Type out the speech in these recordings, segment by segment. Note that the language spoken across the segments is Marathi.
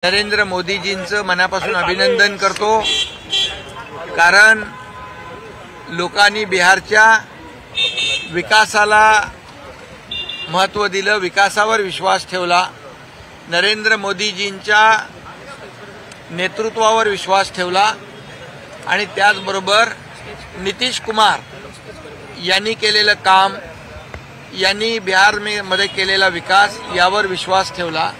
नरेंद्र मोदीजींचं मनापासून अभिनंदन करतो, कारण लोकांनी बिहारच्या विकासाला महत्त्व दिलं, विकासावर विश्वास ठेवला, नरेंद्र मोदीजींच्या नेतृत्वावर विश्वास ठेवला आणि त्याचबरोबर नितीश कुमार यांनी केलेलं काम, यांनी बिहारमध्ये केलेला विकास यावर विश्वास ठेवला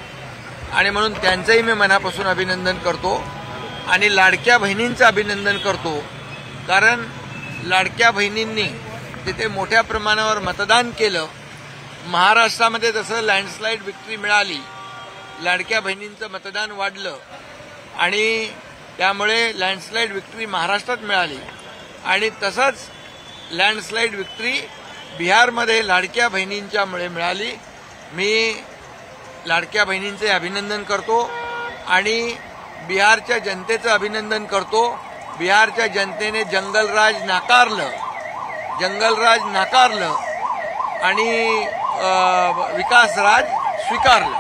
आणि म्हणून त्यांचंही मी मनापासून अभिनंदन करतो आणि लाडक्या बहिणींचं अभिनंदन करतो, कारण लाडक्या बहिणींनी तिथे मोठ्या प्रमाणावर मतदान केलं। महाराष्ट्रामध्ये जसं लँडस्लाईड विक्ट्री मिळाली, लाडक्या बहिणींचं मतदान वाढलं आणि त्यामुळे लँडस्लाईड विक्ट्री महाराष्ट्रात मिळाली आणि तसंच लँडस्लाईड विक्ट्री बिहारमध्ये लाडक्या बहिणींच्यामुळे मिळाली। मी लाडक्या बहिणींचे अभिनंदन करतो आणि बिहारच्या जनतेचं अभिनंदन करतो। बिहारच्या जनतेने जंगलराज नाकारलं आणि विकासराज स्वीकारलं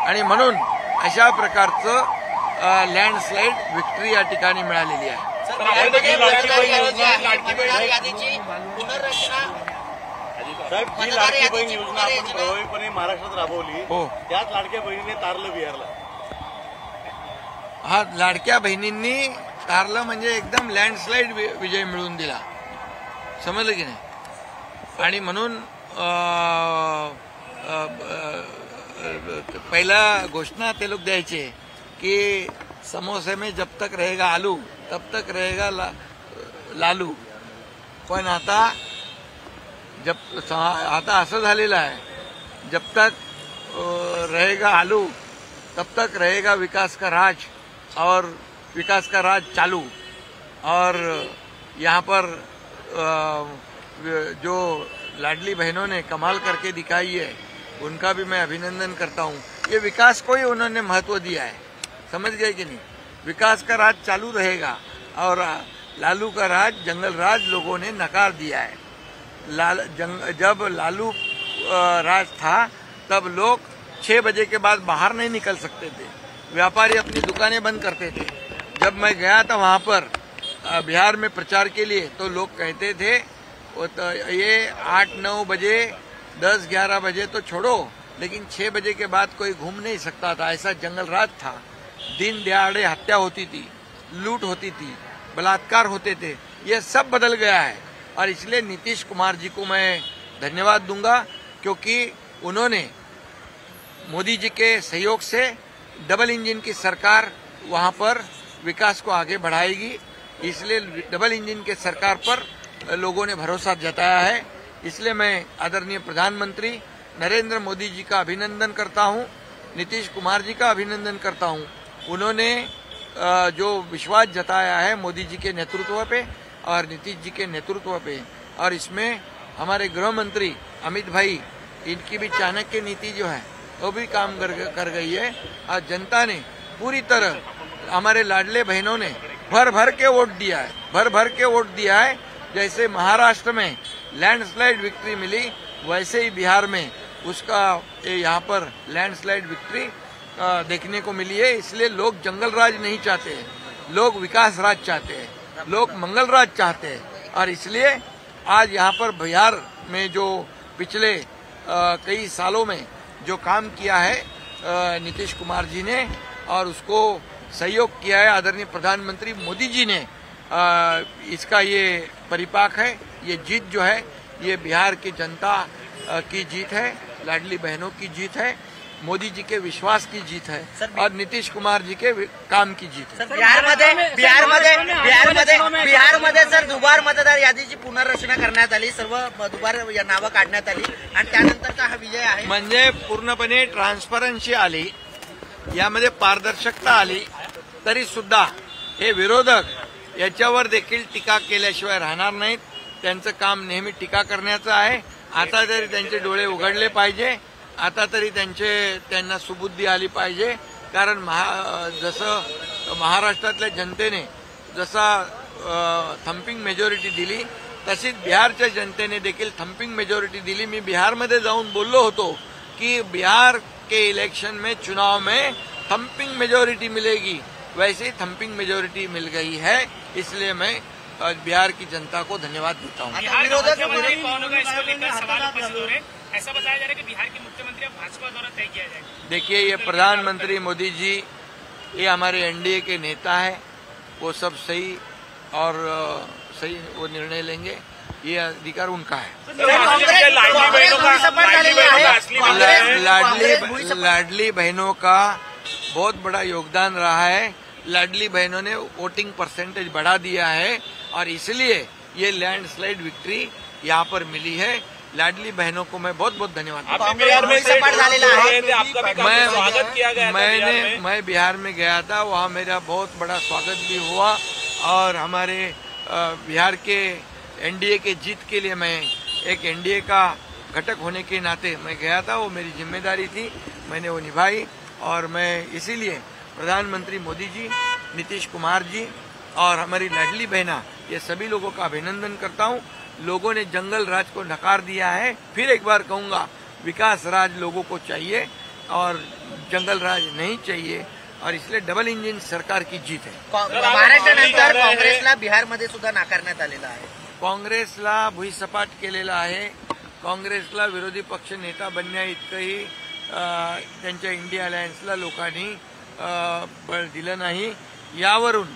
आणि म्हणून अशा प्रकारचं लँडस्लाईड विक्ट्री या ठिकाणी मिळालेली आहे। साहेब, जी लाडकी बहीण योजना आपण प्रभावीपणे महाराष्ट्रात राबवली, त्याच लाडक्या बहिणीने तारलं बिहारला। हा, लाडक्या बहिणींनी तारलं म्हणजे एकदम लँडस्लाईड विजय मिळवून दिला, समजलं की नाही। आणि म्हणून पहिला घोषणा ते लोक द्यायचे की समोसे में जब तक रहेगा आलू तब तक रहेगा लालू, पण आता असं झालेलं आहे, जब तक रहेगा आलू तब तक रहेगा विकास का राज और विकास का राज चालू। और यहाँ पर जो लाडली बहनों ने कमाल करके दिखाई है, उनका भी मैं अभिनंदन करता हूँ। ये विकास को ही उन्होंने महत्व दिया है, समझ गए कि नहीं। विकास का राज चालू रहेगा और लालू का राज, जंगल राज लोगों ने नकार दिया है। जब लालू राज था तब लोग 6 बजे के बाद बाहर नहीं निकल सकते थे, व्यापारी अपनी दुकानें बंद करते थे। जब मैं गया था वहां पर बिहार में प्रचार के लिए, तो लोग कहते थे तो ये 8-9 बजे 10-11 बजे तो छोड़ो, लेकिन 6 बजे के बाद कोई घूम नहीं सकता था, ऐसा जंगल राज था। दिन दहाड़े हत्या होती थी, लूट होती थी, बलात्कार होते थे, ये सब बदल गया है। और इसलिए नीतीश कुमार जी को मैं धन्यवाद दूंगा, क्योंकि उन्होंने मोदी जी के सहयोग से डबल इंजन की सरकार वहां पर विकास को आगे बढ़ाएगी, इसलिए डबल इंजन के सरकार पर लोगों ने भरोसा जताया है। इसलिए मैं आदरणीय प्रधानमंत्री नरेंद्र मोदी जी का अभिनंदन करता हूं, नीतीश कुमार जी का अभिनंदन करता हूं। उन्होंने जो विश्वास जताया है मोदी जी के नेतृत्व पे और नीतीश जी के नेतृत्व पे, और इसमें हमारे गृह मंत्री अमित भाई, इनकी भी चाणक्य नीति जो है वो भी काम कर गई है। और जनता ने पूरी तरह, हमारे लाडले बहनों ने भर भर के वोट दिया है। जैसे महाराष्ट्र में लैंडस्लाइड विक्ट्री मिली, वैसे ही बिहार में उसका यहाँ पर लैंडस्लाइड विक्ट्री देखने को मिली है। इसलिए लोग जंगल राज नहीं चाहते, लोग विकास राज चाहते हैं, लोग मंगल राज चाहते हैं। और इसलिए आज यहाँ पर बिहार में जो पिछले कई सालों में जो काम किया है नीतीश कुमार जी ने, और उसको सहयोग किया है आदरणीय प्रधानमंत्री मोदी जी ने, इसका ये परिपाक है। ये जीत जो है, ये बिहार की जनता की जीत है, लाडली बहनों की जीत है, मोदी जी के विश्वास की जीत है और नीतीश कुमार जी के काम की जीत है। बिहारमध्ये सर दुबार मतदार यादीची पुनर्रचना करण्यात आली, सर्व दुबार नावं काढण्यात आली आणि त्यानंतरचा हा विजय आहे। म्हणजे पूर्णपणे ट्रान्सपरन्सी आली, यामध्ये पारदर्शकता आली, तरी सुद्धा हे विरोधक याच्यावर देखील टीका केल्याशिवाय राहणार नाहीत। त्यांचं काम नेहमी टीका करण्याचं आहे। आता तरी त्यांचे डोळे उघडले पाहिजे, आता तरी त्यांना सुबुद्धी आली पाहिजे, कारण जसं महाराष्ट्रातल्या जनतेने जसा थम्पिंग मेजॉरिटी दिली, तशीच बिहारच्या जनतेने देखील थम्पिंग मेजॉरिटी दिली। मी बिहारमध्ये जाऊन बोललो होतो कि बिहार के इलेक्शन में, चुनाव में थम्पिंग मेजोरिटी मिलेगी, वैसे ही थम्पिंग मेजोरिटी मिल गई है। इसलिए मैं बिहार की जनता को धन्यवाद देता हूँ। ऐसा बताया जा रहा है कि बिहार के मुख्यमंत्री अब भाजपा द्वारा तय किया जाएगा। देखिए, ये प्रधानमंत्री मोदी जी, ये हमारे एनडीए के नेता है, वो सब सही और सही वो निर्णय लेंगे, ये अधिकार उनका है। लाडली बहनों का बहुत बड़ा योगदान रहा है। लाडली बहनों ने वोटिंग परसेंटेज बढ़ा दिया है और इसलिए ये लैंडस्लाइड विक्ट्री यहाँ पर मिली है। लाडली बहनों को मैं बहुत बहुत धन्यवाद मैं बिहार में गया था, वहाँ मेरा बहुत बड़ा स्वागत भी हुआ और हमारे बिहार के एनडीए के जीत के लिए मैं एक एनडीए का घटक होने के नाते मैं गया था, वो मेरी जिम्मेदारी थी, मैंने वो निभाई। और मैं इसीलिए प्रधानमंत्री मोदी जी, नीतीश कुमार जी और हमारी लाडली बहना, ये सभी लोगों का अभिनंदन करता हूँ। लोगों ने जंगल राज को नकार दिया है। फिर एक बार कहूंगा, विकास राज लोगों को चाहिए और जंगल राज नहीं चाहिए और इसलिए डबल इंजिन सरकार की जीत है। महाराष्ट्रानंतर काँग्रेसला बिहारमध्ये सुद्धा नाकारण्यात आलेला आहे। काँग्रेसला भुईसपाट केलेला आहे। काँग्रेसला विरोधी पक्ष नेता बनण्या इतकंही त्यांच्या इंडिया अलायन्सला लोकांनी बळ दिलं नाही। यावरून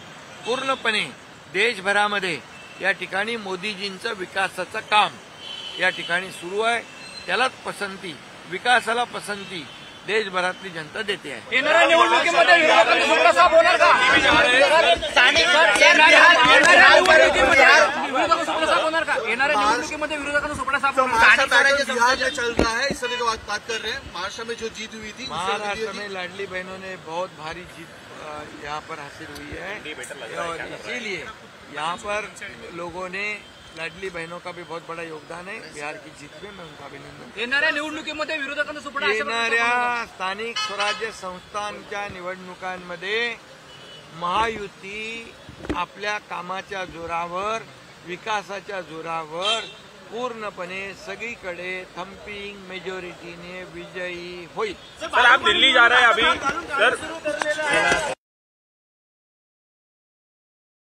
पूर्णपणे देशभरामध्ये या ठिकाणी मोदीजींचं विकासाचं काम या ठिकाणी सुरू आहे। त्यालाच पसंती, विकासाला पसंती देशभरातली जनता देते आहे। येणाऱ्या निवडणुकीमध्ये विरोधकांचा सुपडा साफ होणार का? येणाऱ्या निवडणुकीमध्ये विरोधकांचा सुपडा साफ होणार का? बिहार में चल रहा है, इस तरह की बात कर रहे हैं। महाराष्ट्र में जो जीत हुई थी, महाराष्ट्र में लाडली बहनों ने बहुत भारी जीत यहाँ पर हासिल हुई है और इसीलिए यहाँ पर लोगों ने लाडली बहनों का भी बहुत बड़ा योगदान है बिहार की जीत में। मैं उनका अभिनंदन। येणाऱ्या निवडणुकीमध्ये विरोधकांचा सुपडा येणाऱ्या स्थानिक स्वराज्य संस्थांच्या निवडणुकांमध्ये महायुती आपल्या कामाच्या जोरावर, विकासाच्या जोरावर पूर्णपणे सगळीकडे थम्पिंग मेजॉरिटीने विजयी होईल। सर, आप दिल्ली जा रहे हैं अभी सर।